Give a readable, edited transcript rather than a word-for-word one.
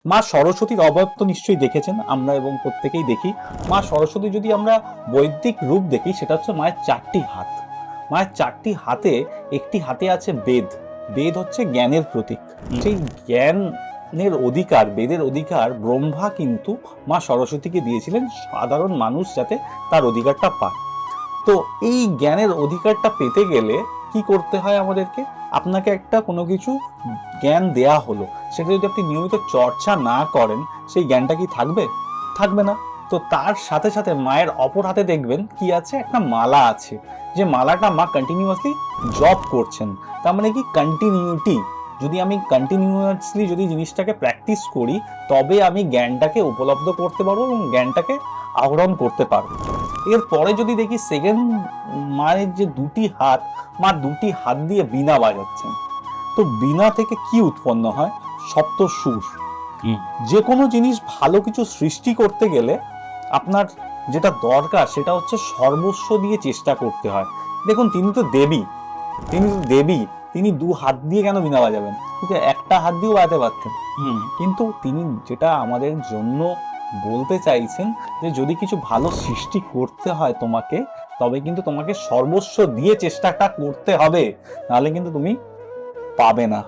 মা সরস্বতীর অবয়ব তো নিশ্চয়ই দেখেছেন আমরা, এবং প্রত্যেকেই দেখি। মা সরস্বতী যদি আমরা বৈদিক রূপ দেখি, সেটা হচ্ছে মায়ের 4টি হাত। মায়ের 4টি হাতে, একটি হাতে আছে বেদ। বেদ হচ্ছে জ্ঞানের প্রতীক। সেই জ্ঞানের অধিকার, বেদের অধিকার ব্রহ্মা কিন্তু মা সরস্বতীকে দিয়েছিলেন, সাধারণ মানুষ যাতে তার অধিকারটা পায়। তো এই জ্ঞানের অধিকারটা পেতে গেলে কি করতে হয় আমাদেরকে? আপনাকে একটা কোনো কিছু জ্ঞান দেয়া হলো, সেটা যদি আপনি নিয়মিত চর্চা না করেন, সেই জ্ঞানটা কি থাকবে? থাকবে না। তো তার সাথে সাথে মায়ের অপর হাতে দেখবেন কি আছে, একটা মালা আছে, যে মালাটা মা কন্টিনিউয়াসলি জপ করছেন। তার মানে কি, কন্টিনিউটি। যদি আমি কন্টিনিউয়াসলি যদি জিনিসটাকে প্র্যাকটিস করি, তবে আমি জ্ঞানটাকে উপলব্ধ করতে পারবো এবং জ্ঞানটাকে আহরণ করতে পারবো। এরপরে যদি দেখি সেকেন্ড, মায়ের যে 2টি হাত, মা 2টি হাত দিয়ে বীণা বাজাচ্ছেন। তো বীণা থেকে কি উৎপন্ন হয়? সপ্ত সুর। যে কোনো জিনিস, ভালো কিছু সৃষ্টি করতে গেলে আপনার যেটা দরকার সেটা হচ্ছে সর্বস্ব দিয়ে চেষ্টা করতে হয়। দেখুন, তিনি তো দেবী, তিনি 2 হাত দিয়ে কেন বীণা বাজাবেন? ঠিক আছে, একটা হাত দিয়েও বাজাতে পারতেন। কিন্তু তিনি যেটা আমাদের জন্য বলতে চাইছেন, যে যদি কিছু ভালো সৃষ্টি করতে হয় তোমাকে, তবে কিন্তু তোমাকে সর্বস্ব দিয়ে চেষ্টাটা করতে হবে, নাহলে কিন্তু তুমি পাবে না।